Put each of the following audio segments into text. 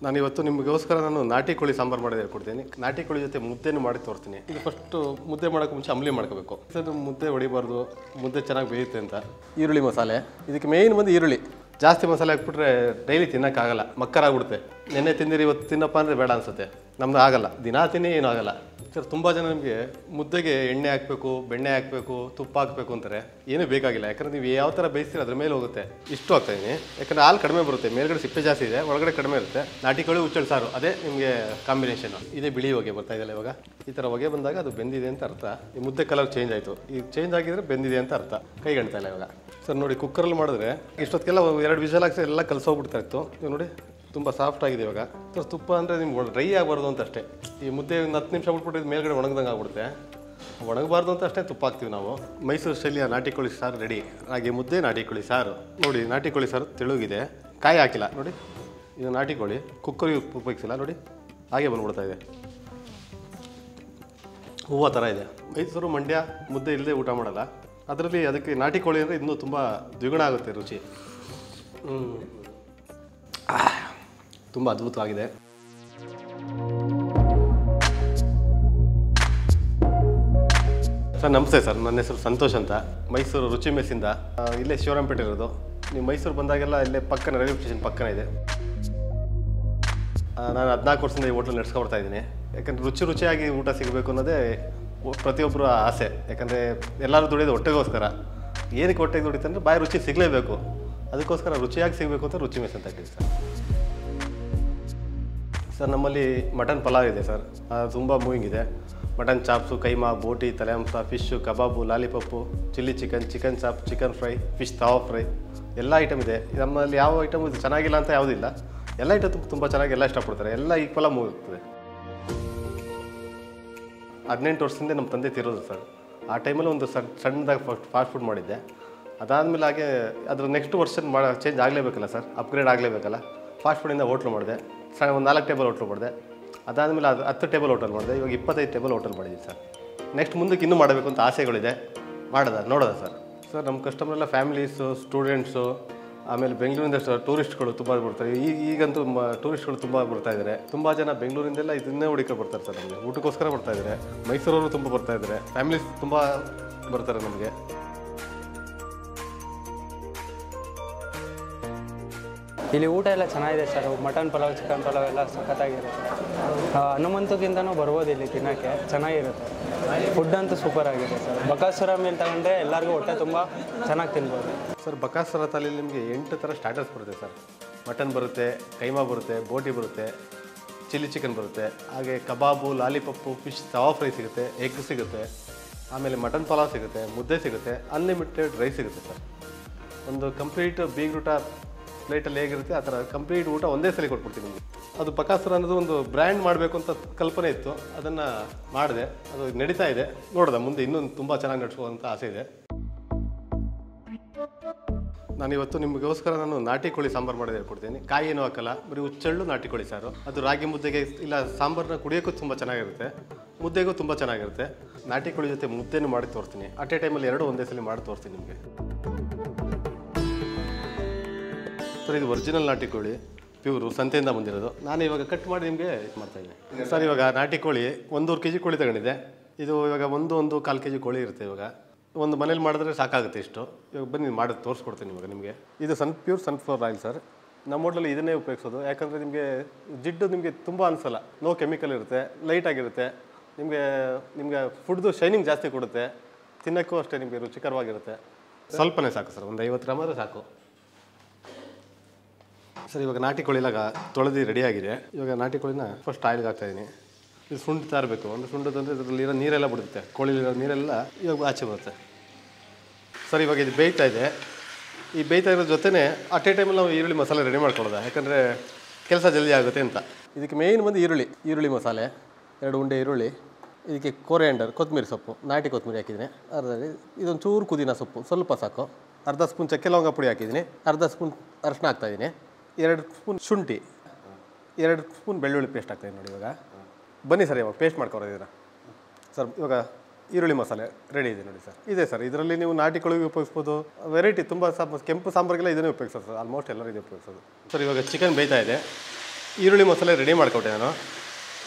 ನಾನಿವತ್ತು ನಿಮಗೋಸ್ಕರ ನಾಟಿ ಕೋಳಿ ಸಾಂಬಾರು ಮಾಡೋದು ಹೇಳ್ಕೊಡ್ತೀನಿ. ನಾಟಿ ಕೋಳಿ ಜೊತೆ ಮುದ್ದೆನೂ ಮಾಡಿ ತೋರಿಸ್ತೀನಿ. ಇದು ಫಸ್ಟು ಮುದ್ದೆ ಮಾಡೋಕ್ಕೆ ಮುಂಚೆ ಅಂಬ್ಲಿ ಮಾಡ್ಕೋಬೇಕು. ಇದು ಮುದ್ದೆ ಹೊಡಿಬಾರ್ದು, ಮುದ್ದೆ ಚೆನ್ನಾಗಿ ಬೇಯುತ್ತೆ ಅಂತ. ಈರುಳ್ಳಿ ಮಸಾಲೆ, ಇದಕ್ಕೆ ಮೇಯ್ನ್ ಬಂದು ಈರುಳ್ಳಿ. ಜಾಸ್ತಿ ಮಸಾಲೆ ಹಾಕ್ಬಿಟ್ರೆ ಡೈಲಿ ತಿನ್ನೋಕ್ಕಾಗಲ್ಲ, ಮಕ್ಕರಾಗ್ಬಿಡುತ್ತೆ. ನೆನ್ನೆ ತಿಂದಿರಿ ಇವತ್ತು ತಿನ್ನಪ್ಪ ಅಂದರೆ ಬೇಡ ಅನಿಸುತ್ತೆ. ನಮ್ದು ಆಗಲ್ಲ, ದಿನಾ ತಿನ್ನಿ ಏನೂ ಆಗಲ್ಲ ಸರ್. ತುಂಬ ಜನ ನಿಮಗೆ ಮುದ್ದೆಗೆ ಎಣ್ಣೆ ಹಾಕಬೇಕು, ಬೆಣ್ಣೆ ಹಾಕಬೇಕು, ತುಪ್ಪ ಹಾಕಬೇಕು ಅಂತಾರೆ. ಏನೂ ಬೇಕಾಗಿಲ್ಲ, ಯಾಕಂದರೆ ನೀವು ಯಾವ ಥರ ಬೇಯಿಸ್ತೀರ ಅದ್ರ ಮೇಲೆ ಹೋಗುತ್ತೆ. ಇಷ್ಟು ಹಾಕ್ತಾಯಿದ್ದೀನಿ, ಯಾಕಂದರೆ ಹಾಲು ಕಡಿಮೆ ಬರುತ್ತೆ, ಮೇಲ್ಗಡೆ ಸಿಪ್ಪೆ ಜಾಸ್ತಿ ಇದೆ, ಒಳಗಡೆ ಕಡಿಮೆ ಇರುತ್ತೆ. ನಾಟಿ ಕೋಳಿ ಹುಚ್ಚಳು ಸಾರು ಅದೇ ನಿಮಗೆ ಕಾಂಬಿನೇಷನ್. ಇದೇ ಬಿಳಿ ಹೊಗೆ ಬರ್ತಾ ಇದೆಯಲ್ಲ ಇವಾಗ. ಈ ಥರ ಹೊಗೆ ಬಂದಾಗ ಅದು ಬೆಂದಿದೆ ಅಂತ ಅರ್ಥ. ಈ ಮುದ್ದೆ ಕಲರ್ ಚೇಂಜ್ ಆಯಿತು, ಈಗ ಚೇಂಜ್ ಆಗಿದ್ರೆ ಬೆಂದಿದೆ ಅಂತ ಅರ್ಥ. ಕೈಗಣ್ತಾ ಇಲ್ಲ ಇವಾಗ ಸರ್. ನೋಡಿ, ಕುಕ್ಕರಲ್ಲಿ ಮಾಡಿದ್ರೆ ಇಷ್ಟೊತ್ತಿಗೆಲ್ಲ 2 ವಿಷಲ್ ಹಾಕ್ಸಿ ಎಲ್ಲ ಕಲಸೋಗ್ಬಿಡ್ತಾ ಇತ್ತು. ನೀವು ನೋಡಿ ತುಂಬ ಸಾಫ್ಟ್ ಆಗಿದೆ ಇವಾಗ ಸರ್. ತುಪ್ಪ ಅಂದರೆ ನಿಮ್ಗೆ ಡ್ರೈ ಆಗಬಾರ್ದು ಅಂತ ಅಷ್ಟೇ. ಈ ಮುದ್ದೆ 10 ನಿಮಿಷ ಬಿಟ್ಬಿಟ್ಟು ಮೇಲ್ಗಡೆ ಒಣಗ್ದಂಗೆ ಆಗ್ಬಿಡುತ್ತೆ. ಒಣಗಬಾರ್ದು ಅಂತ ಅಷ್ಟೇ ತುಪ್ಪ ಹಾಕ್ತೀವಿ ನಾವು. ಮೈಸೂರು ಶೈಲಿಯ ನಾಟಿ ಕೋಳಿ ಸಾರು ರೆಡಿ. ಹಾಗೆ ಮುದ್ದೆ ನಾಟಿ ಕೋಳಿ ಸಾರು ನೋಡಿ. ನಾಟಿ ಕೋಳಿ ಸಾರು ತೆಳುಗಿದೆ, ಕಾಯಿ ಹಾಕಿಲ್ಲ ನೋಡಿ. ಇದು ನಾಟಿ ಕೋಳಿ ಕುಕ್ಕರಿಗೆ ಉಪಯೋಗಿಸಿಲ್ಲ ನೋಡಿ, ಹಾಗೆ ಬಂದ್ಬಿಡ್ತಾ ಇದೆ. ಹೂವು ಥರ ಇದೆ. ಮೈಸೂರು ಮಂಡ್ಯ ಮುದ್ದೆ ಇಲ್ಲದೆ ಊಟ ಮಾಡಲ್ಲ. ಅದರಲ್ಲಿ ಅದಕ್ಕೆ ನಾಟಿ ಕೋಳಿ ಅಂದರೆ ಇನ್ನೂ ತುಂಬ ದ್ವಿಗುಣ ಆಗುತ್ತೆ ರುಚಿ. ತುಂಬ ಅದ್ಭುತವಾಗಿದೆ. ಸರ್ ನಮಸ್ತೆ ಸರ್, ನನ್ನ ಹೆಸರು ಸಂತೋಷ್ ಅಂತ, ಮೈಸೂರು ರುಚಿ ಮೆಸ್ಸಿಂದ. ಇಲ್ಲೇ ಶಿವರಾಂಪೇಟೆ ಇರೋದು. ನೀವು ಮೈಸೂರು ಬಂದಾಗೆಲ್ಲ ಇಲ್ಲೇ ಪಕ್ಕನ ರೈಲ್ವೆ ಸ್ಟೇಷನ್ ಪಕ್ಕನ ಇದೆ. ನಾನು 14 ವರ್ಷದಿಂದ ಈ ಹೋಟ್ಲ್ ನಡೆಸ್ಕೊಡ್ತಾ ಇದ್ದೀನಿ. ಯಾಕಂದರೆ ರುಚಿಯಾಗಿ ಊಟ ಸಿಗಬೇಕು ಅನ್ನೋದೇ ಪ್ರತಿಯೊಬ್ಬರು ಆಸೆ. ಯಾಕಂದರೆ ಎಲ್ಲರೂ ದುಡಿಯೋದು ಹೊಟ್ಟೆಗೋಸ್ಕರ. ಏನಕ್ಕೆ ಹೊಟ್ಟೆಗೆ ದುಡಿತಂದರೆ ಬಾಯಿ ರುಚಿ ಸಿಗಲೇಬೇಕು. ಅದಕ್ಕೋಸ್ಕರ ರುಚಿಯಾಗಿ ಸಿಗಬೇಕು ಅಂತ ರುಚಿ ಮೆಸ್ ಅಂತ ಇದ್ದೀವಿ ಸರ್. ಸರ್ ನಮ್ಮಲ್ಲಿ ಮಟನ್ ಪಲಾವ್ ಇದೆ ಸರ್, ತುಂಬ ಮೂವಿಂಗ್ ಇದೆ. ಮಟನ್ ಚಾಪ್ಸು, ಕೈಮಾ, ಬೋಟಿ, ತಲೆಮಾಂಸ, fish, kebab, lollipop, chilli chicken, chicken chop, chicken fry, fish tawa fry ಎಲ್ಲ ಐಟಮ್ ಇದೆ. ನಮ್ಮಲ್ಲಿ ಯಾವ ಐಟಮ್ ಚೆನ್ನಾಗಿಲ್ಲ ಅಂತ ಯಾವುದಿಲ್ಲ. ಎಲ್ಲ ಐಟಮ್ ತುಂಬ ಚೆನ್ನಾಗಿ ಎಲ್ಲ ಇಷ್ಟಪಡ್ತಾರೆ. ಎಲ್ಲ ಈಕ್ವಲಾಗಿ ಮೂವಿರ್ತದೆ. 18 ವರ್ಷದಿಂದ ನಮ್ಮ ತಂದೆ ತಿರೋದು ಸರ್. ಆ ಟೈಮಲ್ಲಿ ಒಂದು ಸಣ್ಣದಾಗಿ ಫಾಸ್ಟ್ ಫುಡ್ ಮಾಡಿದ್ದೆ. ಅದಾದಮೇಲೆ ಹಾಗೆ ಅದ್ರ ನೆಕ್ಸ್ಟ್ ವರ್ಷನ್ ಚೇಂಜ್ ಆಗಲೇಬೇಕಲ್ಲ ಸರ್, ಅಪ್ಗ್ರೇಡ್ ಆಗಲೇಬೇಕಲ್ಲ. ಫಾಸ್ಟ್ ಫುಡ್ಡಿಂದ ಹೋಟ್ಲು ಮಾಡಿದೆ. ಒಂದು 4 ಟೇಬಲ್ ಹೋಟ್ಲು ಮಾಡಿದೆ. ಅದಾದಮೇಲೆ 10 ಟೇಬಲ್ ಹೋಟೆಲ್ ಮಾಡಿದೆ. ಇವಾಗ 25 ಟೇಬಲ್ ಹೋಟೆಲ್ ಮಾಡಿದ್ದೀವಿ ಸರ್. ನೆಕ್ಸ್ಟ್ ಮುಂದಕ್ಕೆ ಇನ್ನೂ ಮಾಡಬೇಕು ಅಂತ ಆಸೆಗಳಿದೆ. ನೋಡೋದ ಸರ್. ಸರ್ ನಮ್ಮ ಕಸ್ಟಮರೆಲ್ಲ ಫ್ಯಾಮಿಲೀಸು, ಸ್ಟೂಡೆಂಟ್ಸು, ಆಮೇಲೆ ಬೆಂಗಳೂರಿಂದ ಟೂರಿಸ್ಟ್ಗಳು ತುಂಬ ಬರ್ತಾರೆ. ಈಗಂತೂ ಟೂರಿಸ್ಟ್ಗಳು ತುಂಬ ಬರ್ತಾಯಿದ್ದಾರೆ. ತುಂಬ ಜನ ಬೆಂಗಳೂರಿಂದೆಲ್ಲ ಇದನ್ನೇ ಹುಡುಕಿ ಬರ್ತಾರೆ ಸರ್. ನಮಗೆ ಊಟಕ್ಕೋಸ್ಕರ ಬರ್ತಾಯಿದ್ದಾರೆ. ಮೈಸೂರವರು ತುಂಬ ಬರ್ತಾಯಿದ್ದಾರೆ. ಫ್ಯಾಮಿಲೀಸ್ ತುಂಬ ಬರ್ತಾರೆ ನಮಗೆ. ಇಲ್ಲಿ ಊಟ ಎಲ್ಲ ಚೆನ್ನಾಗಿದೆ sir. Mutton pulao, chicken pulao ಎಲ್ಲ ಸಖತ್ತಾಗಿರುತ್ತೆ. ಹನುಮಂತಕ್ಕಿಂತನೂ ಬರ್ಬೋದು ಇಲ್ಲಿ ತಿನ್ನೋಕ್ಕೆ, ಚೆನ್ನಾಗಿರುತ್ತೆ. ಫುಡ್ ಅಂತೂ ಸೂಪರ್ ಆಗಿದೆ ಸರ್. ಬಕಾಸುರ ಮೀಲ್ ತಗೊಂಡ್ರೆ ಎಲ್ಲರಿಗೂ ಹೊಟ್ಟೆ ತುಂಬ ಚೆನ್ನಾಗಿ ತಿನ್ಬೋದು ಸರ್. ಬಕಾಸುರ ತಾಲಿಯಲ್ಲಿ ನಿಮಗೆ 8 ಥರ ಸ್ಟಾರ್ಟರ್ಸ್ ಬರುತ್ತೆ ಸರ್. ಮಟನ್ ಬರುತ್ತೆ, ಕೈಮಾ ಬರುತ್ತೆ, ಬೋಟಿ ಬರುತ್ತೆ, ಚಿಲ್ಲಿ ಚಿಕನ್ ಬರುತ್ತೆ, ಹಾಗೆ ಕಬಾಬು, ಲಾಲಿಪಪ್ಪು, ಫಿಶ್ ತವಾ ಫ್ರೈ ಸಿಗುತ್ತೆ, ಎಗ್ ಸಿಗುತ್ತೆ, ಆಮೇಲೆ ಮಟನ್ ಪಲಾವ್ ಸಿಗುತ್ತೆ, ಮುದ್ದೆ ಸಿಗುತ್ತೆ, ಅನ್ಲಿಮಿಟೆಡ್ ರೈಸ್ ಸಿಗುತ್ತೆ ಸರ್. ಒಂದು ಕಂಪ್ಲೀಟ್ ಬೀಗ್ರೂಟ ಪ್ಲೇಟಲ್ಲಿ ಹೇಗಿರುತ್ತೆ ಆ ಥರ ಕಂಪ್ಲೀಟ್ ಊಟ ಒಂದೇ ಸಲ ಕೊಟ್ಬಿಡ್ತೀನಿ ನಿಮಗೆ. ಅದು ಬಕಾಸುರ ಅನ್ನೋದು ಒಂದು ಬ್ರ್ಯಾಂಡ್ ಮಾಡಬೇಕು ಅಂತ ಕಲ್ಪನೆ ಇತ್ತು. ಅದನ್ನು ಮಾಡಿದೆ, ಅದು ನಡೀತಾ ಇದೆ. ನೋಡಿದೆ ಮುಂದೆ ಇನ್ನೂ ತುಂಬ ಚೆನ್ನಾಗಿ ನಡೆಸುವಂಥ ಆಸೆ ಇದೆ. ನಾನಿವತ್ತು ನಿಮಗೋಸ್ಕರ ನಾಟಿ ಕೋಳಿ ಸಾಂಬಾರು ಮಾಡೋದು ಹೇಳ್ಕೊಡ್ತೀನಿ. ಕಾಯಿ ಏನೂ ಹಾಕಲ್ಲ, ಬರೀ ಹುಚ್ಚಳ್ಳು ನಾಟಿ ಕೋಳಿ ಸಾರು. ಅದು ರಾಗಿ ಮುದ್ದೆಗೆ ಇಲ್ಲ ಸಾಂಬಾರನ್ನ ಕುಡಿಯೋಕ್ಕೂ ತುಂಬ ಚೆನ್ನಾಗಿರುತ್ತೆ, ಮುದ್ದೆಗೂ ತುಂಬ ಚೆನ್ನಾಗಿರುತ್ತೆ. ನಾಟಿ ಕೋಳಿ ಜೊತೆ ಮುದ್ದೆನೂ ಮಾಡಿ ತೋರಿಸ್ತೀನಿ. ಅಟ್ ಎ ಟೈಮಲ್ಲಿ 2 ಒಂದೇ ಸಲ ಮಾಡಿ ತೋರಿಸ್ತೀನಿ ನಿಮಗೆ. ಸರ್ ಇದು ಒರಿಜಿನಲ್ ನಾಟಿ ಕೋಳಿ, ಪ್ಯೂರು ಸಂತೆಯಿಂದ ಬಂದಿರೋದು. ನಾನು ಇವಾಗ ಕಟ್ ಮಾಡಿ ನಿಮಗೆ ಇದು ಮಾಡ್ತಾಯಿದ್ದೀನಿ ಸರ್. ಇವಾಗ ನಾಟಿ ಕೋಳಿ 1.5 kg ಕೋಳಿ ತಗೊಂಡಿದ್ದೆ. ಇದು ಇವಾಗ 1-1.25 kg ಕೋಳಿ ಇರುತ್ತೆ. ಇವಾಗ ಒಂದು ಮನೇಲಿ ಮಾಡಿದ್ರೆ ಸಾಕಾಗುತ್ತೆ ಇಷ್ಟು. ಇವಾಗ ಬನ್ನಿ ಮಾಡೋದು ತೋರಿಸ್ಕೊಡ್ತೀನಿ ಇವಾಗ ನಿಮಗೆ. ಇದು ಪ್ಯೂರ್ ಸನ್ಫ್ಲವರ್ ಆಯಿಲ್ ಸರ್. ನಮ್ಮ ಹೋಟ್ಲಲ್ಲಿ ಇದನ್ನೇ ಉಪಯೋಗಿಸೋದು. ಯಾಕಂದರೆ ನಿಮಗೆ ಜಿಡ್ಡು ನಿಮಗೆ ತುಂಬ ಅನಿಸಲ್ಲ. ನೋ ಕೆಮಿಕಲ್ ಇರುತ್ತೆ, ಲೈಟಾಗಿರುತ್ತೆ. ನಿಮಗೆ ಫುಡ್ದು ಶೈನಿಂಗ್ ಜಾಸ್ತಿ ಕೊಡುತ್ತೆ. ತಿನ್ನೋಕ್ಕೂ ಅಷ್ಟೇ ನಿಮಗೆ ರುಚಿಕರವಾಗಿರುತ್ತೆ. ಸ್ವಲ್ಪನೇ ಸಾಕು ಸರ್, ಒಂದು 50 ಗ್ರಾಮ್ ಆದರೆ ಸಾಕು ಸರ್. ಇವಾಗ ನಾಟಿ ಕೋಳಿಲಾಗ ತೊಳೆದು ರೆಡಿಯಾಗಿದೆ. ಇವಾಗ ನಾಟಿ ಕೋಳಿನ ಫಸ್ಟ್ ಆಯಿಲ್ಗೆ ಹಾಕ್ತಾಯಿದ್ದೀನಿ. ಇದು ಸುಂಡ್ತಾ ಇರಬೇಕು. ಒಂದು ಸುಂಡದಂದರೆ ಇದರಲ್ಲಿರೋ ನೀರೆಲ್ಲ ಬಿಡುತ್ತೆ, ಕೋಳಿಲಿರೋ ನೀರೆಲ್ಲ ಇವಾಗ ಆಚೆ ಬರುತ್ತೆ ಸರ್. ಇವಾಗ ಇದು ಬೇಯ್ತಾ ಇದೆ. ಈ ಬೇಯ್ತಾ ಇರೋ ಜೊತೆನೇ ಅಟ್ ಎ ಟೈಮಲ್ಲಿ ನಾವು ಈರುಳ್ಳಿ ಮಸಾಲೆ ರೆಡಿ ಮಾಡ್ಕೊಳ್ಳೋದು, ಯಾಕಂದರೆ ಕೆಲಸ ಜಲ್ದಿ ಆಗುತ್ತೆ ಅಂತ. ಇದಕ್ಕೆ ಮೇಯ್ನ್ ಬಂದು ಈರುಳ್ಳಿ ಮಸಾಲೆ, 2 ಉಂಡೆ ಈರುಳ್ಳಿ, ಇದಕ್ಕೆ ಕೊರಿಯಾಂಡರ್, ಕೊತ್ತಂಬರಿ ಸೊಪ್ಪು, ನಾಟಿ ಕೊತ್ತಂಬರಿ ಹಾಕಿದ್ದೀನಿ. ಇದೊಂದು ಚೂರು ಪುದೀನ ಸೊಪ್ಪು ಸ್ವಲ್ಪ ಸಾಕು. ಅರ್ಧ ಸ್ಪೂನ್ ಚಕ್ಕೆ ಲವಂಗ ಪುಡಿ ಹಾಕಿದ್ದೀನಿ. ಅರ್ಧ ಸ್ಪೂನ್ ಅರಿಶಿನ ಹಾಕ್ತಾಯಿದ್ದೀನಿ. 2 ಸ್ಪೂನ್ ಶುಂಠಿ, 2 ಸ್ಪೂನ್ ಬೆಳ್ಳುಳ್ಳಿ ಪೇಸ್ಟ್ ಹಾಕ್ತಾಯಿದ್ದೀನಿ ನೋಡಿ. ಇವಾಗ ಬನ್ನಿ ಸರ್, ಇವಾಗ ಪೇಸ್ಟ್ ಮಾಡ್ಕೊರೋದಿದ್ದೀರಾ ಸರ್. ಇವಾಗ ಈರುಳ್ಳಿ ಮಸಾಲೆ ರೆಡಿ ಇದೆ ನೋಡಿ ಸರ್. ಇದೆ ಸರ್. ಇದರಲ್ಲಿ ನೀವು ನಾಟಿ ಕೋಳಿಗೆ ಉಪಯೋಗಿಸ್ಬೋದು. ವೆರೈಟಿ ತುಂಬ ಕೆಂಪು ಸಾಂಬಾರಿಗೆಲ್ಲ ಇದನ್ನೇ ಉಪಯೋಗಿಸೋದು ಸರ್. ಆಲ್ಮೋಸ್ಟ್ ಎಲ್ಲರೂ ಇದೆ ಉಪಯೋಗಿಸೋದು ಸರ್. ಇವಾಗ ಚಿಕನ್ ಬೇಯ್ತಾ ಇದೆ. ಈರುಳ್ಳಿ ಮಸಾಲೆ ರೆಡಿ ಮಾಡ್ಕೊಟ್ಟೆ ನಾನು.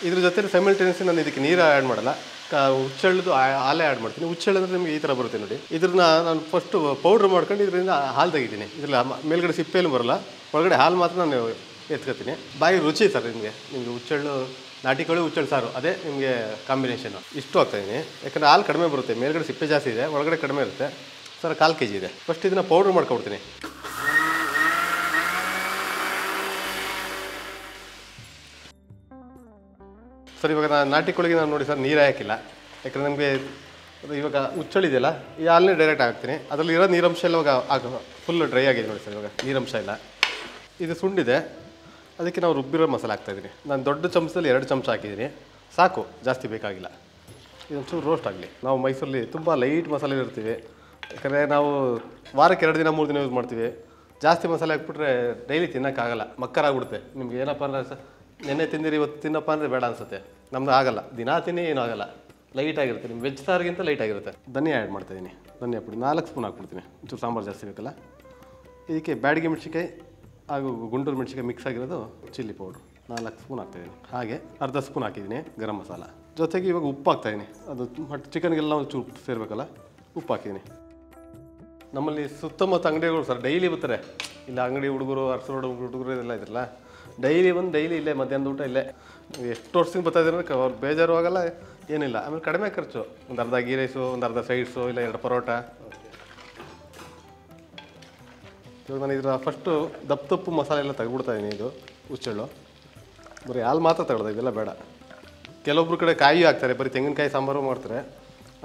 ಇದ್ರ ಜೊತೆ ಸೈಮಲ್ಟೇನಿಯಸ್ ನಾನು ಇದಕ್ಕೆ ನೀರು ಆ್ಯಡ್ ಮಾಡಲ್ಲ, ಹುಚ್ಚೆಳ್ಳದು ಹಾಲೇ ಆ್ಯಡ್ ಮಾಡ್ತೀನಿ. ಹುಚ್ಚೆಳ್ಳು ಅಂದರೆ ನಿಮಗೆ ಈ ಥರ ಬರುತ್ತೆ ನೋಡಿ. ಇದನ್ನ ನಾನು ಫಸ್ಟು ಪೌಡ್ರ್ ಮಾಡ್ಕೊಂಡು ಇದರಿಂದ ಹಾಲು ತೆಗಿತೀನಿ. ಇದ್ರಲ್ಲಿ ಮೇಲ್ಗಡೆ ಸಿಪ್ಪೆಲ್ಲೂ ಬರೋಲ್ಲ, ಒಳಗಡೆ ಹಾಲು ಮಾತ್ರ ನಾನು ಎತ್ಕೋತೀನಿ. ಬಾಯಿ ರುಚಿ ಸರ್ ನಿಮಗೆ ಹುಚ್ಚೆಳ್ಳು ನಾಟಿ ಕೋಳಿ ಹುಚ್ಚೆಳ್ಳು ಸಾರು ಅದೇ ನಿಮಗೆ ಕಾಂಬಿನೇಷನು. ಇಷ್ಟು ಹಾಕ್ತಾಯಿದ್ದೀನಿ ಯಾಕಂದರೆ ಹಾಲು ಕಡಿಮೆ ಬರುತ್ತೆ, ಮೇಲ್ಗಡೆ ಸಿಪ್ಪೆ ಜಾಸ್ತಿ ಇದೆ, ಒಳಗಡೆ ಕಡಿಮೆ ಇರುತ್ತೆ ಸರ್. 1/4 kg ಇದೆ. ಫಸ್ಟ್ ಇದನ್ನು ಪೌಡ್ರ್ ಮಾಡ್ಕೊಡ್ತೀನಿ. ಸರ್ ಇವಾಗ ನಾನು ನಾಟಿ ಕೋಳಿಗೆ ನಾನು ನೋಡಿ ಸರ್ ನೀರು ಹಾಕಿಲ್ಲ, ಯಾಕಂದರೆ ನಮಗೆ ಇವಾಗ ಹುಚ್ಚಳಿದೆಯಲ್ಲ ಈ ಹಾಲನ್ನೇ ಡೈರೆಕ್ಟ್ ಹಾಕ್ತೀನಿ. ಅದರಲ್ಲಿ ಇರೋ ನೀರಂಶ ಎಲ್ಲ ಇವಾಗ ಫುಲ್ ಡ್ರೈ ಆಗಿದೆ ನೋಡಿ ಸರ್. ಇವಾಗ ನೀರಂಶ ಇಲ್ಲ. ಇದು ಸುಂಡಿದೆ, ಅದಕ್ಕೆ ನಾವು ರುಬ್ಬಿರೋ ಮಸಾಲೆ ಹಾಕ್ತಾಯಿದ್ದೀನಿ. ನಾನು ದೊಡ್ಡ ಚಮಚದಲ್ಲಿ 2 ಚಮಚ ಹಾಕಿದ್ದೀನಿ, ಸಾಕು, ಜಾಸ್ತಿ ಬೇಕಾಗಿಲ್ಲ. ಇದೊಂಚೂರು ರೋಸ್ಟ್ ಆಗಲಿ. ನಾವು ಮೈಸೂರಲ್ಲಿ ತುಂಬ ಲೈಟ್ ಮಸಾಲೆ ಇರ್ತೀವಿ, ಯಾಕಂದರೆ ನಾವು ವಾರಕ್ಕೆ 2 ದಿನ 3 ದಿನ ಯೂಸ್ ಮಾಡ್ತೀವಿ. ಜಾಸ್ತಿ ಮಸಾಲೆ ಹಾಕ್ಬಿಟ್ರೆ ಡೈಲಿ ತಿನ್ನೋಕ್ಕಾಗಲ್ಲ, ಮಕ್ಕರಾಗ್ಬಿಡುತ್ತೆ. ನಿಮ್ಗೆ ಏನಪ್ಪ ಅಂದರೆ ನೆನ್ನೆ ತಿಂದಿರಿ ಇವತ್ತು ತಿನ್ನಪ್ಪ ಅಂದರೆ ಬೇಡ ಅನಿಸುತ್ತೆ. ನಮ್ದು ಆಗಲ್ಲ, ದಿನ ತಿನ್ನಿ ಏನೂ ಆಗಲ್ಲ, ಲೈಟಾಗಿರುತ್ತೆ. ನಿಮ್ಮ ವೆಜ್ ಸಾರಿಗಿಂತ ಲೈಟಾಗಿರುತ್ತೆ. ಧನಿಯಾ ಆ್ಯಡ್ ಮಾಡ್ತಾಯಿದ್ದೀನಿ. ಧನಿಯಾ ಪುಡಿ 4 ಸ್ಪೂನ್ ಹಾಕ್ಬಿಡ್ತೀನಿ, ಒಂಚೂರು ಸಾಂಬಾರು ಜಾಸ್ತಿ ಬೇಕಲ್ಲ. ಇದಕ್ಕೆ ಬ್ಯಾಡಗಿ ಮೆಣಸಿನ್ಕಾಯಿ ಹಾಗೂ ಗುಂಟೂರು ಮೆಣಸಿನ್ಕಾಯಿ ಮಿಕ್ಸ್ ಆಗಿರೋದು ಚಿಲ್ಲಿ ಪೌಡ್ರು 4 ಸ್ಪೂನ್ ಹಾಕ್ತಾಯಿದ್ದೀನಿ. ಹಾಗೆ ಅರ್ಧ ಸ್ಪೂನ್ ಹಾಕಿದ್ದೀನಿ ಗರಂ ಮಸಾಲ. ಜೊತೆಗೆ ಇವಾಗ ಉಪ್ಪು ಹಾಕ್ತಾಯಿದ್ದೀನಿ. ಅದು ಮತ್ತು ಚಿಕನ್ಗೆಲ್ಲ ಒಂಚೂರು ಉಪ್ಪು ಸೇರಬೇಕಲ್ಲ, ಉಪ್ಪು ಹಾಕಿದ್ದೀನಿ. ನಮ್ಮಲ್ಲಿ ಸುತ್ತಮುತ್ತ ಅಂಗಡಿಗಳು ಸರ್ ಡೈಲಿ ಬರ್ತಾರೆ. ಇಲ್ಲ ಅಂಗಡಿ ಹುಡುಗರು ಅರಸರೋಡು ಹುಡುಗರು ಇದೆಲ್ಲ ಇದ್ರಲ್ಲ, ಡೈಲಿ ಡೈಲಿ ಇಲ್ಲೇ ಮಧ್ಯಾಹ್ನದ ಊಟ ಇಲ್ಲೇ. ಎಷ್ಟು ವರ್ಷದಿಂದ ಬರ್ತಾಯಿದ್ರೆ ಅವ್ರು ಬೇಜಾರು ಆಗಲ್ಲ, ಏನಿಲ್ಲ. ಆಮೇಲೆ ಕಡಿಮೆ ಖರ್ಚು, ಒಂದು ಅರ್ಧ ಗೀ ರೈಸು, ಒಂದು ಅರ್ಧ ಸೈಡ್ಸು, ಇಲ್ಲ 2 ಪರೋಟ. ಇವಾಗ ನಾನು ಇದರ ಫಸ್ಟು ದಪ್ಪು ಮಸಾಲೆ ಎಲ್ಲ ತೆಗೆದ್ಬಿಡ್ತಾಯಿದ್ದೀನಿ. ಇದು ಹುಚ್ಚೆಳ್ಳು ಬರೀ ಹಾಲು ಮಾತ್ರ ತಗೊಳ್ಳೋದು, ಇದೆಲ್ಲ ಬೇಡ. ಕೆಲವೊಬ್ರು ಕಡೆ ಕಾಯಿ ಹಾಕ್ತಾರೆ, ಬರೀ ತೆಂಗಿನಕಾಯಿ ಸಾಂಬಾರು ಮಾಡ್ತಾರೆ.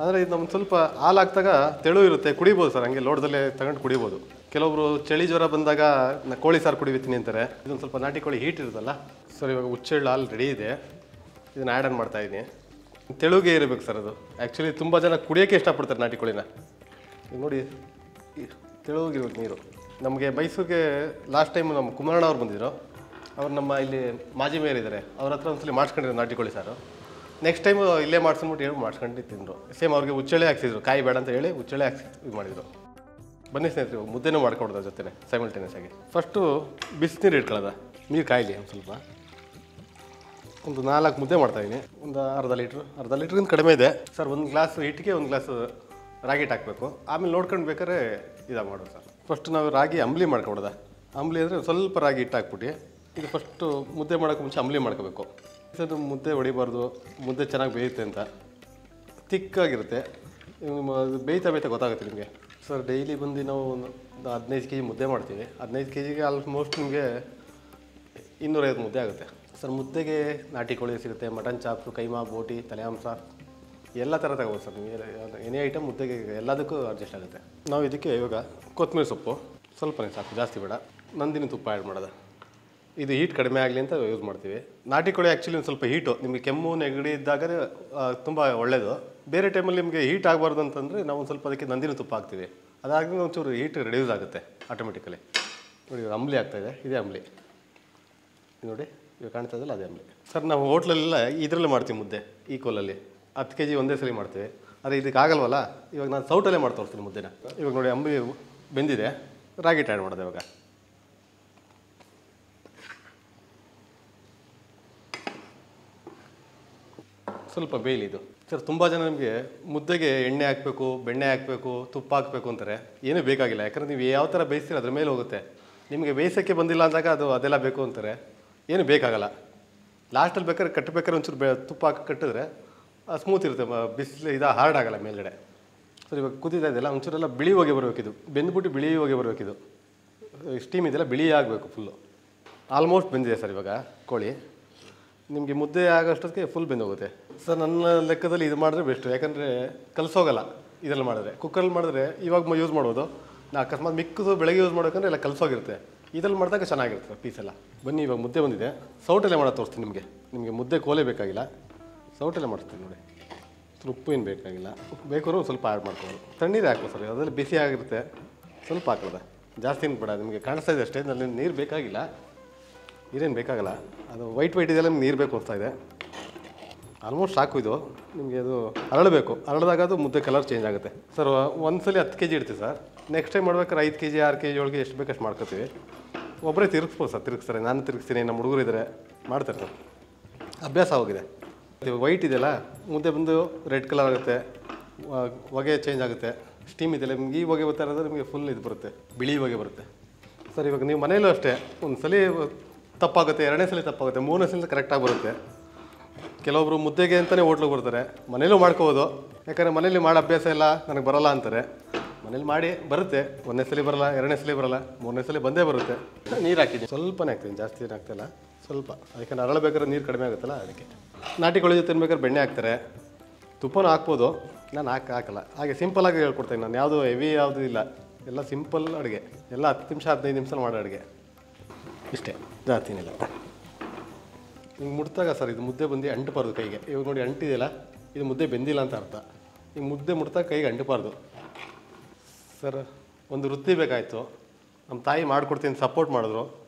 ಆದರೆ ಇದು ನಮ್ಗೆ ಸ್ವಲ್ಪ ಹಾಲು ಹಾಕಿದಾಗ ತೆಳು ಇರುತ್ತೆ, ಕುಡಿಬೋದು ಸರ್. ಹಂಗೆ ಲೋಟದಲ್ಲೇ ತಗೊಂಡು ಕುಡಿಬೋದು. ಕೆಲವೊಬ್ರು ಚಳಿ ಜ್ವರ ಬಂದಾಗ ಕೋಳಿ ಸಾರು ಕುಡಿತೀನಿ ಅಂತಾರೆ. ಇದೊಂದು ಸ್ವಲ್ಪ ನಾಟಿ ಕೋಳಿ ಹೀಟ್ ಇರುತ್ತಲ್ಲ ಸರ್. ಇವಾಗ ಹುಚ್ಚೆಳ್ಳು ಹಾಲು ರೆಡಿ ಇದೆ, ಇದನ್ನು ಆ್ಯಡ್ ಮಾಡ್ತಾಯಿದ್ದೀನಿ. ತೆಳುಗೆ ಇರಬೇಕು ಸರ್ ಅದು. ಆ್ಯಕ್ಚುಲಿ ತುಂಬ ಜನ ಕುಡಿಯೋಕ್ಕೆ ಇಷ್ಟಪಡ್ತಾರೆ ನಾಟಿ ಕೋಳಿನ. ನೋಡಿ ತೆಳುಗಿರ್ಬೇಕು ನೀರು. ನಮಗೆ ಮೈಸೂರಿಗೆ ಲಾಸ್ಟ್ ಟೈಮ್ ನಮ್ಮ ಕುಮಾರಣ್ಣ ಅವ್ರು ಬಂದಿದ್ದರು. ಅವ್ರು ನಮ್ಮ ಇಲ್ಲಿ ಮಾಜಿ ಮೇಯರ್ ಇದ್ದಾರೆ, ಅವ್ರ ಹತ್ರ ಒಂದ್ಸಲಿ ಮಾಡಿಸ್ಕೊಂಡಿದ್ರು ನಾಟಿ ಕೋಳಿ ಸಾರು. ನೆಕ್ಸ್ಟ್ ಟೈಮು ಇಲ್ಲೇ ಮಾಡಿಸ್ಬಿಟ್ಟು ಹೇಳಿ ಮಾಡಿಸ್ಕೊಂಡು ತಿಂದರು. ಸೇಮ್ ಅವ್ರಿಗೆ ಹುಚ್ಚೆಳೆ ಹಾಕ್ಸಿದ್ರು, ಕಾಯಿ ಬೇಡ ಅಂತ ಹೇಳಿ ಹುಚ್ಚೆಳೆ ಹಾಕ್ಸಿ ಇದು ಮಾಡಿದರು. ಬನ್ನಿ ಸ್ನೇಹಿತರು, ಮುದ್ದೆನೂ ಮಾಡ್ಕೊಡೋದ ಜೊತೆ ಸೈಮಲ್ಟೇನಿಯಸ್ ಆಗಿ. ಫಸ್ಟು ಬಿಸಿನೀರು ಇಟ್ಕೊಳ್ಳೋದ, ನೀರು ಕಾಯಲಿ ಒಂದು ಸ್ವಲ್ಪ. ಒಂದು 4 ಮುದ್ದೆ ಮಾಡ್ತಾಯಿದ್ದೀನಿ. ಒಂದು ಅರ್ಧ ಲೀಟ್ರಿಂದ ಕಡಿಮೆ ಇದೆ ಸರ್. 1 ಗ್ಲಾಸ್ ಹಿಟ್ಟಿಗೆ 1 ಗ್ಲಾಸ್ ರಾಗಿ ಹಿಟ್ಟು ಹಾಕಬೇಕು. ಆಮೇಲೆ ನೋಡ್ಕೊಂಡು ಬೇಕಾದ್ರೆ ಇದಾಗ ಮಾಡೋದು ಸರ್. ಫಸ್ಟ್ ನಾವು ರಾಗಿ ಅಂಬ್ಲಿ ಮಾಡ್ಕೊಡೋದ. ಅಂಬ್ಲಿ ಅಂದರೆ ಸ್ವಲ್ಪ ರಾಗಿ ಹಿಟ್ಟು ಹಾಕ್ಬಿಟ್ಟು ಇದು ಫಸ್ಟು ಮುದ್ದೆ ಮಾಡೋಕ್ಕೆ ಮುಂಚೆ ಅಂಬ್ಲಿ ಮಾಡ್ಕೋಬೇಕು. ಇದು ಮುದ್ದೆ ಹೊಡಿಬಾರ್ದು, ಮುದ್ದೆ ಚೆನ್ನಾಗಿ ಬೇಯುತ್ತೆ ಅಂತ. ತಿಕ್ಕಾಗಿರುತ್ತೆ, ಬೇಯ್ತಾ ಗೊತ್ತಾಗುತ್ತೆ ನಿಮಗೆ ಸರ್. ಡೈಲಿ ಬಂದು ನಾವು ಒಂದು 15 kg ಮುದ್ದೆ ಮಾಡ್ತೀವಿ. 15 kgಗೆ ಆಲ್ಮೋಸ್ಟ್ ನಿಮಗೆ 250 ಮುದ್ದೆ ಆಗುತ್ತೆ ಸರ್. ಮುದ್ದೆಗೆ ನಾಟಿ ಕೋಳಿ ಸಿಗುತ್ತೆ, ಮಟನ್ ಚಾಪ್ಸು, ಕೈಮಾ, ಬೋಟಿ, ತಲೆ ಮಾಂಸ ಎಲ್ಲ ಥರ ತಗೋಬೋದು ಸರ್. ನಿಮಗೆ ಎನಿ ಐಟಮ್ ಮುದ್ದೆಗೆ ಎಲ್ಲದಕ್ಕೂ ಅಡ್ಜಸ್ಟ್ ಆಗುತ್ತೆ. ನಾವು ಇದಕ್ಕೆ ಇವಾಗ ಕೊತ್ತಂಬರಿ ಸೊಪ್ಪು ಸ್ವಲ್ಪನೇ ಸಾಕು, ಜಾಸ್ತಿ ಬೇಡ. ನಂದಿನಿ ತುಪ್ಪ ಆ್ಯಡ್ ಮಾಡೋದು. ಇದು ಹೀಟ್ ಕಡಿಮೆ ಆಗಲಿ ಅಂತ ಯೂಸ್ ಮಾಡ್ತೀವಿ. ನಾಟಿ ಕೋಳಿ ಆ್ಯಕ್ಚುಲಿ ಒಂದು ಸ್ವಲ್ಪ ಹೀಟು, ನಿಮಗೆ ಕೆಮ್ಮು ನೆಗಡಿ ಇದ್ದಾಗ ತುಂಬ ಒಳ್ಳೆಯದು. ಬೇರೆ ಟೈಮಲ್ಲಿ ನಿಮಗೆ ಹೀಟ್ ಆಗಬಾರ್ದು ಅಂತಂದರೆ ನಾವು ಒಂದು ಸ್ವಲ್ಪ ಅದಕ್ಕೆ ನಂದಿನಿ ತುಪ್ಪ ಹಾಕ್ತೀವಿ. ಅದಾದ್ಮೇಲೆ ಒಂಚೂರು ಹೀಟ್ ರೆಡ್ಯೂಸ್ ಆಗುತ್ತೆ ಆಟೋಮೆಟಿಕಲಿ. ನೋಡಿ ಅಂಬ್ಲಿ ಆಗ್ತಾಯಿದೆ, ಇದೇ ಅಂಬ್ಲಿ ನೋಡಿ, ಇವಾಗ ಕಾಣ್ತಾ ಇದೆಯಲ್ಲ ಅದೇ ಅಂಬ್ಲಿ ಸರ್. ನಾವು ಹೋಟ್ಲಲ್ಲೆಲ್ಲ ಇದರಲ್ಲೇ ಮಾಡ್ತೀವಿ ಮುದ್ದೆ, ಈ ಕೋಲಲ್ಲಿ 10 kg ಒಂದೇ ಸಲ ಮಾಡ್ತೀವಿ. ಆದರೆ ಇದಕ್ಕೆ ಆಗಲ್ವಲ್ಲ, ಇವಾಗ ನಾನು ಸೌಟಲ್ಲೇ ಮಾಡಿ ತೋರಿಸ್ತೀನಿ ಮುದ್ದೆನ. ಇವಾಗ ನೋಡಿ ಅಂಬ್ಲಿ ಬೆಂದಿದೆ, ರಾಗಿ ಆ್ಯಡ್ ಮಾಡೋದು. ಇವಾಗ ಸ್ವಲ್ಪ ಬೇಯಲಿ ಇದು ಸರ್. ತುಂಬ ಜನ ನಿಮಗೆ ಮುದ್ದೆಗೆ ಎಣ್ಣೆ ಹಾಕಬೇಕು, ಬೆಣ್ಣೆ ಹಾಕಬೇಕು, ತುಪ್ಪ ಹಾಕಬೇಕು ಅಂತಾರೆ. ಏನೂ ಬೇಕಾಗಿಲ್ಲ, ಯಾಕಂದರೆ ನೀವು ಯಾವ ಥರ ಬೇಯಿಸ್ತೀರ ಅದ್ರ ಮೇಲೆ ಹೋಗುತ್ತೆ. ನಿಮಗೆ ಬೇಯಿಸೋಕ್ಕೆ ಬಂದಿಲ್ಲ ಅಂದಾಗ ಅದೆಲ್ಲ ಬೇಕು ಅಂತಾರೆ, ಏನು ಬೇಕಾಗಲ್ಲ. ಲಾಸ್ಟಲ್ಲಿ ಬೇಕಾದ್ರೆ ಕಟ್ಟಬೇಕಾದ್ರೆ ಒಂಚೂರು ತುಪ್ಪ ಹಾಕಿ ಕಟ್ಟಿದ್ರೆ ಸ್ಮೂತ್ ಇರುತ್ತೆ, ಬಿಸಿಲು ಹಾರ್ಡ್ ಆಗಲ್ಲ ಮೇಲ್ಗಡೆ ಸರ್. ಇವಾಗ ಕುದಿತಾ ಇದೆಯಲ್ಲ, ಒಂಚೂರೆಲ್ಲ ಬಿಳಿ ಹೋಗಿ ಬರಬೇಕಿದು, ಬೆಂದ್ಬಿಟ್ಟು ಬಿಳಿ ಹೋಗಿ ಬರಬೇಕಿದು. ಸ್ಟೀಮ್ ಇದೆಲ್ಲ ಬಿಳಿ ಆಗಬೇಕು ಫುಲ್ಲು. ಆಲ್ಮೋಸ್ಟ್ ಬೆಂದಿದೆ ಸರ್ ಇವಾಗ ಕೋಳಿ. ನಿಮಗೆ ಮುದ್ದೆ ಆಗೋಷ್ಟೊತ್ತಿಗೆ ಫುಲ್ ಬೆಂದೋಗುತ್ತೆ ಸರ್. ನನ್ನ ಲೆಕ್ಕದಲ್ಲಿ ಇದು ಮಾಡಿದ್ರೆ ಬೆಸ್ಟು, ಯಾಕಂದರೆ ಕಲಸೋಗಲ್ಲ. ಇದರಲ್ಲಿ ಮಾಡಿದ್ರೆ ಕುಕ್ಕರಲ್ಲಿ ಮಾಡಿದ್ರೆ ಇವಾಗ ಯೂಸ್ ಮಾಡ್ಬೋದು. ನಾ ಅಕಸ್ಮಾತ್ ಮಿಕ್ಕಿದು ಬೆಳಗ್ಗೆ ಯೂಸ್ ಮಾಡೋಕ್ಕಂದ್ರೆ ಎಲ್ಲ ಕಲಸೋಗಿರುತ್ತೆ. ಇದರಲ್ಲಿ ಮಾಡಿದಾಗ ಚೆನ್ನಾಗಿರುತ್ತೆ ಪೀಸೆಲ್ಲ. ಬನ್ನಿ ಇವಾಗ ಮುದ್ದೆ ಬಂದಿದೆ, ಸೌಟಲ್ಲೇ ಮಾಡೋದು ತೋರಿಸ್ತೀನಿ ನಿಮಗೆ ಮುದ್ದೆ ಕೋಲೆ ಬೇಕಾಗಿಲ್ಲ, ಸೌಟಲ್ಲೇ ಮಾಡಿಸ್ತೀನಿ ನೋಡಿ. ಉಪ್ಪು ಏನು ಬೇಕಾಗಿಲ್ಲ, ಬೇಕಾದ್ರೂ ಸ್ವಲ್ಪ ಆ್ಯಡ್ ಮಾಡ್ಕೊಳ್ಳೋದು. ತಣ್ಣೀರು ಹಾಕ್ಬೋದು ಸರ್, ಅದರಲ್ಲಿ ಬಿಸಿ ಆಗಿರುತ್ತೆ, ಸ್ವಲ್ಪ ಹಾಕೋದ, ಜಾಸ್ತಿ ಏನು ಬೇಡ. ನಿಮಗೆ ಕಾಣಿಸ್ತಾ ಇದೆ ಅಷ್ಟೇ, ನಲ್ಲಿ ನೀರು ಬೇಕಾಗಿಲ್ಲ, ನೀರೇನು ಬೇಕಾಗಲ್ಲ. ಅದು ವೈಟ್ ಇದೆಲ್ಲ ನಿಮ್ಗೆ ನೀರು ಬೇಕು ಅನಿಸ್ತಾ ಇದೆ. ಆಲ್ಮೋಸ್ಟ್ ಸಾಕು ಇದು. ನಿಮಗೆ ಅದು ಅರಳಬೇಕು, ಅರಳಿದಾಗ ಅದು ಮುದ್ದೆ ಕಲರ್ ಚೇಂಜ್ ಆಗುತ್ತೆ ಸರ್. ಒಂದ್ಸಲಿ 10 kg ಇಡ್ತೀವಿ ಸರ್. ನೆಕ್ಸ್ಟ್ ಟೈಮ್ ಮಾಡ್ಬೇಕಾದ್ರೆ 5 kg 6 kg ಒಳಗೆ ಎಷ್ಟು ಬೇಕಷ್ಟು ಮಾಡ್ಕೋತೀವಿ. ಒಬ್ಬರೇ ತಿರುಗಿಸ್ಬೋದು ಸರ್, ತಿರುಗಿಸ್ತಾರೆ. ನಾನು ತಿರುಗಿಸ್ತೀನಿ, ನಮ್ಮ ಹುಡುಗರು ಇದ್ದಾರೆ ಮಾಡ್ತಾರೆ ಸರ್, ಅಭ್ಯಾಸ ಹೋಗಿದೆ. ವೈಟ್ ಇದೆಯಲ್ಲ ಮುದ್ದೆ ಬಂದು ರೆಡ್ ಕಲರ್ ಆಗುತ್ತೆ, ಹೊಗೆ ಚೇಂಜ್ ಆಗುತ್ತೆ. ಸ್ಟೀಮ್ ಇದೆಯಲ್ಲ ನಿಮ್ಗೆ ಈ ಹೊಗೆ ಬರ್ತಾ ಇರೋದ್ರೆ ನಿಮಗೆ ಫುಲ್ ಇದು ಬರುತ್ತೆ, ಬಿಳಿ ಹೊಗೆ ಬರುತ್ತೆ ಸರ್. ಇವಾಗ ನೀವು ಮನೇಲೂ ಅಷ್ಟೇ ಒಂದು ಸಲ ತಪ್ಪಾಗುತ್ತೆ, ಎರಡನೇ ಸಲ ತಪ್ಪಾಗುತ್ತೆ, ಮೂರನೇ ಸಲ ಕರೆಕ್ಟಾಗಿ ಬರುತ್ತೆ. ಕೆಲವೊಬ್ರು ಮುದ್ದೆಗೆ ಅಂತಲೇ ಹೋಟ್ಲಿಗೆ ಬರ್ತಾರೆ, ಮನೇಲೂ ಮಾಡ್ಕೋಬೋದು. ಯಾಕಂದರೆ ಮನೇಲಿ ಮಾಡೋ ಅಭ್ಯಾಸ ಎಲ್ಲ ನನಗೆ ಬರೋಲ್ಲ ಅಂತಾರೆ. ಮನೇಲಿ ಮಾಡಿ ಬರುತ್ತೆ, ಒಂದನೇ ಸಲ ಬರೋಲ್ಲ, ಎರಡನೇ ಸಲ ಬರೋಲ್ಲ, ಮೂರನೇ ಸಲ ಬಂದೇ ಬರುತ್ತೆ. ನೀರು ಹಾಕಿದ್ದೀನಿ, ಸ್ವಲ್ಪನೇ ಹಾಕ್ತೀನಿ, ಜಾಸ್ತಿ ಏನು ಹಾಕ್ತಿಲ್ಲ, ಸ್ವಲ್ಪ. ಅದಕ್ಕೆ ಅರಳಬೇಕಾದ್ರೆ ನೀರು ಕಡಿಮೆ ಆಗುತ್ತಲ್ಲ ಅದಕ್ಕೆ. ನಾಟಿ ಕೋಳಿ ಜೊತೆ ತಿನ್ಬೇಕಾದ್ರೆ ಬೆಣ್ಣೆ ಹಾಕ್ತಾರೆ, ತುಪ್ಪನೂ ಹಾಕ್ಬೋದು. ನಾನು ಹಾಕಲ್ಲ. ಹಾಗೆ ಸಿಂಪಲಾಗಿ ಹೇಳ್ಕೊಡ್ತೀನಿ ನಾನು, ಯಾವುದು ಹೆವಿ ಯಾವುದೂ ಇಲ್ಲ, ಎಲ್ಲ ಸಿಂಪಲ್ ಅಡುಗೆ, ಎಲ್ಲ 10 ನಿಮಿಷ 15 ನಿಮಿಷ ಮಾಡೋ ಅಡುಗೆ ಇಷ್ಟೇ, ಜಾಸ್ತಿ ಏನಿಲ್ಲ. ಹಿಂಗೆ ಮುಟ್ಟಾಗ ಸರ್ ಇದು ಮುದ್ದೆ ಬಂದು ಅಂಟಬಾರ್ದು ಕೈಗೆ. ಇವಾಗ ನೋಡಿ ಅಂಟಿದೆಯಲ್ಲ, ಇದು ಮುದ್ದೆ ಬೆಂದಿಲ್ಲ ಅಂತ ಅರ್ಥ. ಈಗ ಮುದ್ದೆ ಮುಟ್ಟಾಗ ಕೈಗೆ ಅಂಟಬಾರ್ದು ಸರ್. ಒಂದು ವೃತ್ತಿ ಬೇಕಾಯಿತು, ನಮ್ಮ ತಾಯಿ ಮಾಡ್ಕೊಡ್ತೀನಿ ಸಪೋರ್ಟ್ ಮಾಡಿದ್ರು,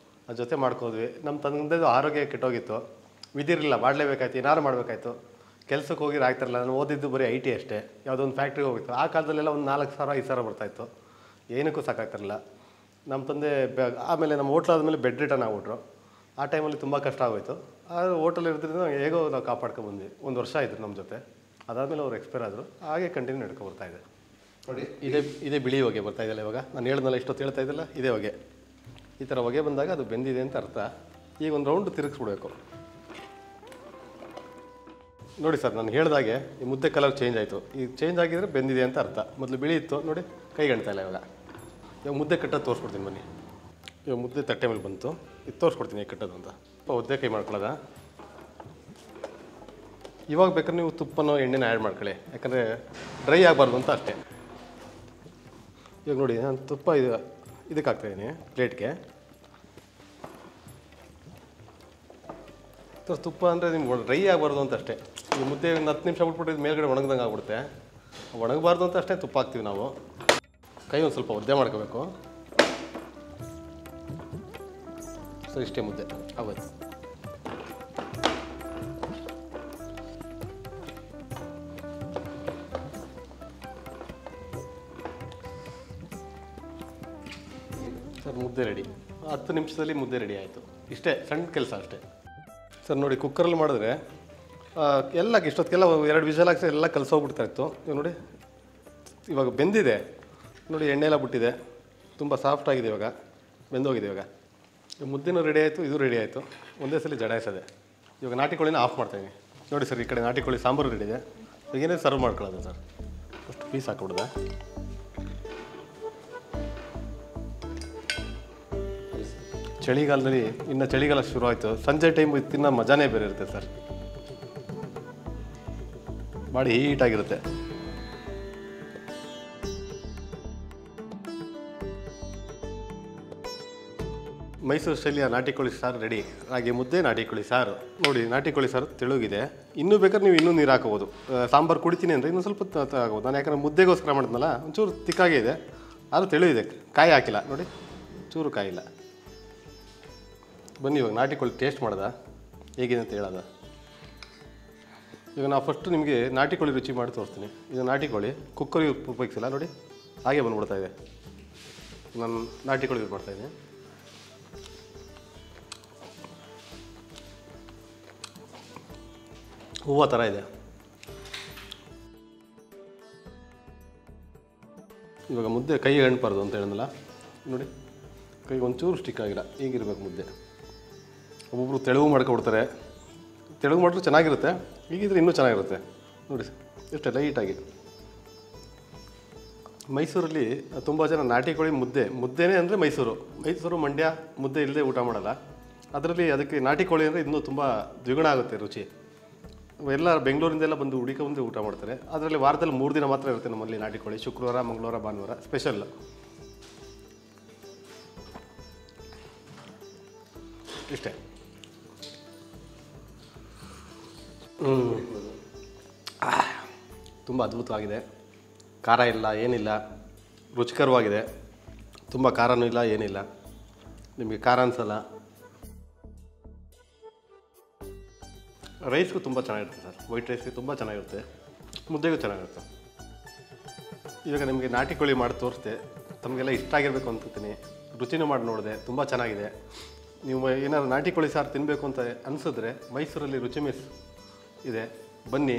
ಅದ್ರ ಜೊತೆ ಮಾಡ್ಕೋದ್ವಿ. ನಮ್ಮ ತಂದೆದು ಆರೋಗ್ಯ ಕೆಟ್ಟೋಗಿತ್ತು, ವಿಧಿರಲಿಲ್ಲ, ಮಾಡಲೇಬೇಕಾಯ್ತು, ಏನಾರು ಮಾಡಬೇಕಾಯ್ತು. ಕೆಲಸಕ್ಕೆ ಹೋಗಿರೋ ಆಗ್ತಾರಲ್ಲ, ನಾನು ಓದಿದ್ದು ಬರೀ IT ಅಷ್ಟೇ, ಯಾವುದೋ ಒಂದು ಫ್ಯಾಕ್ಟ್ರಿಗೆ ಹೋಗಿತ್ತು. ಆ ಕಾಲದಲ್ಲೆಲ್ಲ ಒಂದು 4,000 5,000 ಬರ್ತಾಯಿತ್ತು, ಏನಕ್ಕೂ ಸಾಕಾಗ್ತಾರಲ್ಲ. ನಮ್ಮ ತಂದೆ ಆಮೇಲೆ ನಮ್ಮ ಹೋಟ್ಲಾದ್ಮೇಲೆ ಬೆಡ್ ರಿಟರ್ನ್ ಆಗ್ಬಿಟ್ರು. ಆ ಟೈಮಲ್ಲಿ ತುಂಬ ಕಷ್ಟ ಆಗೋಯ್ತು. ಆ ಹೋಟೆಲ್ ಇರೋದ್ರಿಂದ ಹೇಗೋ ನಾವು ಕಾಪಾಡ್ಕೊಂಡ್ಬಂದ್ವಿ. 1 ವರ್ಷ ಆಯಿತು ನಮ್ಮ ಜೊತೆ. ಅದಾದಮೇಲೆ ಅವ್ರು ಎಕ್ಸ್ಪೈರ್ ಆದರು. ಹಾಗೆ ಕಂಟಿನ್ಯೂ ನಡ್ಕೊ ಬರ್ತಾಯಿದೆ ನೋಡಿ. ಇದೇ ಬಿಳಿ ಹೊಗೆ ಬರ್ತಾಯಿದ್ದಲ್ಲ ಇವಾಗ, ನಾನು ಹೇಳ್ದಲ್ಲ ಇಷ್ಟೊತ್ತು ಹೇಳ್ತಾ ಇದ್ದಲ್ಲ, ಇದೇ ಹೊಗೆ. ಈ ಥರ ಹೊಗೆ ಬಂದಾಗ ಅದು ಬೆಂದಿದೆ ಅಂತ ಅರ್ಥ. ಈಗ ಒಂದು ರೌಂಡ್ ತಿರುಗಿಸ್ಬಿಡ್ಬೇಕು ನೋಡಿ ಸರ್. ನಾನು ಹೇಳ್ದಾಗೆ ಈ ಮುದ್ದೆ ಕಲರ್ ಚೇಂಜ್ ಆಯಿತು. ಈಗ ಚೇಂಜ್ ಆಗಿದ್ರೆ ಬೆಂದಿದೆ ಅಂತ ಅರ್ಥ. ಮೊದಲು ಬಿಳಿ ಇತ್ತು ನೋಡಿ, ಕೈಗಣ್ತಾ ಇಲ್ಲ ಇವಾಗ. ಇವಾಗ ಮುದ್ದೆ ಕಟ್ಟೋದು ತೋರಿಸ್ಕೊಡ್ತೀನಿ ಬನ್ನಿ. ಇವಾಗ ಮುದ್ದೆ ತಟ್ಟೆ ಮೇಲೆ ಬಂತು, ಇದು ತೋರಿಸ್ಕೊಡ್ತೀನಿ ಹೇಗೆ ಕಟ್ಟೋದು ಅಂತ. ಒದ್ದೆ ಕೈ ಮಾಡ್ಕೊಳ್ಳೋದ. ಇವಾಗ ಬೇಕಾದ್ರೆ ನೀವು ತುಪ್ಪನೋ ಎಣ್ಣೆನ ಆ್ಯಡ್ ಮಾಡ್ಕೊಳ್ಳಿ, ಯಾಕಂದರೆ ಡ್ರೈ ಆಗಬಾರ್ದು ಅಂತ ಅಷ್ಟೇ. ಇವಾಗ ನೋಡಿ ನಾನು ತುಪ್ಪ ಇದಕ್ಕೆ ಹಾಕ್ತಾಯಿದ್ದೀನಿ ಪ್ಲೇಟ್ಗೆ. ತುಪ್ಪ ಅಂದರೆ ನಿಮ್ಗೆ ಡ್ರೈ ಆಗಬಾರ್ದು ಅಂತ ಅಷ್ಟೇ. ಈ ಮುದ್ದೆ ಒಂದು 10 ನಿಮಿಷ ಬಿಟ್ಬಿಟ್ಟು ಮೇಲ್ಗಡೆ ಒಣಗ್ದಂಗೆ ಆಗ್ಬಿಡುತ್ತೆ, ಒಣಗಬಾರ್ದು ಅಂತ ಅಷ್ಟೇ ತುಪ್ಪ ಹಾಕ್ತೀವಿ ನಾವು. ಕೈ ಒಂದು ಸ್ವಲ್ಪ ಒದ್ದೆ ಮಾಡ್ಕೋಬೇಕು ಸರ್. ಇಷ್ಟೇ ಮುದ್ದೆ ಆಗೋಯ್ತು. ಸರ್ ಮುದ್ದೆ ರೆಡಿ. 10 ನಿಮಿಷದಲ್ಲಿ ಮುದ್ದೆ ರೆಡಿ ಆಯಿತು. ಇಷ್ಟೇ ಸಣ್ಣ ಕೆಲಸ ಅಷ್ಟೇ ಸರ್. ನೋಡಿ ಕುಕ್ಕರಲ್ಲಿ ಮಾಡಿದ್ರೆ ಎಲ್ಲ ಇಷ್ಟೊತ್ತಿಗೆಲ್ಲ 2 ವಿಷಲ್ ಹಾಕ್ಸಿ ಎಲ್ಲ ಕಲಸೋಗ್ಬಿಡ್ತಾ ಇತ್ತು. ಇವಾಗ ನೋಡಿ ಇವಾಗ ಬೆಂದಿದೆ ನೋಡಿ, ಎಣ್ಣೆ ಎಲ್ಲ ಬಿಟ್ಟಿದೆ, ತುಂಬ ಸಾಫ್ಟ್ ಆಗಿದೆ, ಇವಾಗ ಬೆಂದೋಗಿದೆ. ಇವಾಗ ಮುದ್ದೆನೂ ರೆಡಿ ಆಯಿತು, ಇದು ರೆಡಿ ಆಯಿತು. ಒಂದೇ ಸಲ ಜಡಾಯಿಸದೆ. ಇವಾಗ ನಾಟಿ ಕೋಳಿನ ಆಫ್ ಮಾಡ್ತಾಯಿದ್ದೀನಿ ನೋಡಿ ಸರ್. ಈ ಕಡೆ ನಾಟಿ ಕೋಳಿ ಸಾಂಬಾರು ರೆಡಿ ಇದೆ. ಈಗೇನೇ ಸರ್ವ್ ಮಾಡ್ಕೊಳ್ಳೋದು ಸರ್. ಫಸ್ಟ್ ಪೀಸ್ ಹಾಕ್ಬಿಡ್ದೆ. ಚಳಿಗಾಲದಲ್ಲಿ ಇನ್ನು ಚಳಿಗಾಲ ಶುರು ಆಯಿತು, ಸಂಜೆ ಟೈಮ್ ತಿನ್ನೋ ಮಜಾನೇ ಬೇರೆ ಇರುತ್ತೆ ಸರ್. ಮಾಡಿ ಹೀಟಾಗಿರುತ್ತೆ. ಮೈಸೂರು ಶೈಲಿಯ ನಾಟಿ ಕೋಳಿ ಸಾರು ರೆಡಿ. ಹಾಗೆ ಮುದ್ದೆ ನಾಟಿ ಕೋಳಿ ಸಾರು ನೋಡಿ. ನಾಟಿ ಕೋಳಿ ಸಾರು ತೆಳುಗಿದೆ. ಇನ್ನೂ ಬೇಕಾದ್ರೆ ನೀವು ಇನ್ನೂ ನೀರು ಹಾಕೋಬೋದು. ಸಾಂಬಾರು ಕುಡಿತೀನಿ ಅಂದರೆ ಇನ್ನೂ ಸ್ವಲ್ಪ ಆಗೋದು. ನಾನು ಯಾಕಂದರೆ ಮುದ್ದೆಗೋಸ್ಕರ ಮಾಡಿದ್ನಲ್ಲ, ಒಂಚೂರು ತಿಕ್ಕಾಗೇ ಇದೆ, ಅದು ತೆಳು ಇದೆ. ಕಾಯಿ ಹಾಕಿಲ್ಲ ನೋಡಿ, ಚೂರು ಕಾಯಿಲ್ಲ. ಬನ್ನಿ ಇವಾಗ ನಾಟಿ ಕೋಳಿ ಟೇಸ್ಟ್ ಮಾಡ್ದೆ ಹೇಗಿದೆ ಅಂತ ಹೇಳೋದ. ಈಗ ನಾವು ಫಸ್ಟು ನಿಮಗೆ ನಾಟಿ ಕೋಳಿ ರುಚಿ ಮಾಡಿ ತೋರಿಸ್ತೀನಿ. ಇದು ನಾಟಿ ಕೋಳಿ ಕುಕ್ಕರ್ ಉಪಯೋಗಿಸಿಲ್ಲ ನೋಡಿ, ಹಾಗೆ ಬಂದ್ಬಿಡ್ತಾ ಇದೆ. ನಾನು ನಾಟಿ ಕೋಳಿ ಯೂಸ್ ಮಾಡ್ತಾಯಿದ್ದೀನಿ. ಹೂವು ಥರ ಇದೆ. ಇವಾಗ ಮುದ್ದೆ ಕೈಗೆ ಅಂಟಬಾರ್ದು ಅಂತ ಹೇಳಿದ್ನಲ್ಲ ನೋಡಿ, ಕೈಗೆ ಒಂಚೂರು ಸ್ಟಿಕ್ ಆಗಿಲ್ಲ, ಹೀಗಿರ್ಬೇಕು ಮುದ್ದೆ. ಒಬ್ಬೊಬ್ರು ತೆಳುವು ಮಾಡ್ಕೊಬಿಡ್ತಾರೆ, ತೆಳುವು ಮಾಡಿದ್ರೆ ಚೆನ್ನಾಗಿರುತ್ತೆ, ಹೀಗಿದ್ರೆ ಇನ್ನೂ ಚೆನ್ನಾಗಿರುತ್ತೆ ನೋಡಿ. ಇಷ್ಟೇ ಲೈಟಾಗಿ. ಮೈಸೂರಲ್ಲಿ ತುಂಬ ಜನ ನಾಟಿ ಕೋಳಿ ಮುದ್ದೆನೇ ಅಂದರೆ ಮೈಸೂರು ಮಂಡ್ಯ ಮುದ್ದೆ ಇಲ್ಲದೆ ಊಟ ಮಾಡಲ್ಲ. ಅದರಲ್ಲಿ ಅದಕ್ಕೆ ನಾಟಿ ಕೋಳಿ ಅಂದರೆ ಇನ್ನೂ ತುಂಬ ದ್ವಿಗುಣ ಆಗುತ್ತೆ ರುಚಿ. ಎಲ್ಲ ಬೆಂಗಳೂರಿಂದೆಲ್ಲ ಬಂದು ಹುಡುಕೊಂಬಂದು ಊಟ ಮಾಡ್ತಾರೆ. ಅದರಲ್ಲಿ ವಾರದಲ್ಲಿ 3 ದಿನ ಮಾತ್ರ ಇರುತ್ತೆ ನಮ್ಮಲ್ಲಿ ನಾಟಿ ಕೋಳಿ. ಶುಕ್ರವಾರ, ಮಂಗಳವಾರ, ಭಾನುವಾರ ಸ್ಪೆಷಲ್. ಇಷ್ಟೇ. ತುಂಬ ಅದ್ಭುತವಾಗಿದೆ. ಖಾರ ಇಲ್ಲ, ಏನಿಲ್ಲ, ರುಚಿಕರವಾಗಿದೆ. ತುಂಬ ಖಾರನೂ ಇಲ್ಲ, ಏನಿಲ್ಲ, ನಿಮಗೆ ಖಾರ ಅನಿಸಲ್ಲ. ರೈಸ್ಗೂ ತುಂಬ ಚೆನ್ನಾಗಿರುತ್ತೆ ಸರ್. ವೈಟ್ ರೈಸ್ಗೆ ತುಂಬ ಚೆನ್ನಾಗಿರುತ್ತೆ, ಮುದ್ದೆಗೂ ಚೆನ್ನಾಗಿರುತ್ತೆ. ಇವಾಗ ನಿಮಗೆ ನಾಟಿ ಕೋಳಿ ಮಾಡಿ ತೋರಿಸ್ದೆ, ತಮಗೆಲ್ಲ ಇಷ್ಟ ಆಗಿರಬೇಕು ಅಂತೀನಿ. ರುಚಿನೂ ಮಾಡಿ ನೋಡಿದೆ, ತುಂಬ ಚೆನ್ನಾಗಿದೆ. ನೀವು ಏನಾದ್ರು ನಾಟಿ ಕೋಳಿ ಸಾರು ತಿನ್ನಬೇಕು ಅಂತ ಅನಿಸಿದ್ರೆ ಮೈಸೂರಲ್ಲಿ ರುಚಿ ಮೆಸ್ ಇದೆ, ಬನ್ನಿ.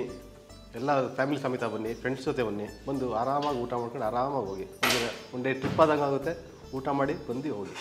ಎಲ್ಲ ಫ್ಯಾಮಿಲಿ ಸಮೇತ ಬನ್ನಿ, ಫ್ರೆಂಡ್ಸ್ ಜೊತೆ ಬನ್ನಿ, ಬಂದು ಆರಾಮಾಗಿ ಊಟ ಮಾಡ್ಕೊಂಡು ಆರಾಮಾಗಿ ಹೋಗಿ. ಒಂದು ಡೇ ಟ್ರಿಪ್ ಆದಂಗೆ ಆಗುತ್ತೆ. ಊಟ ಮಾಡಿ ಬಂದು ಹೋಗಿ.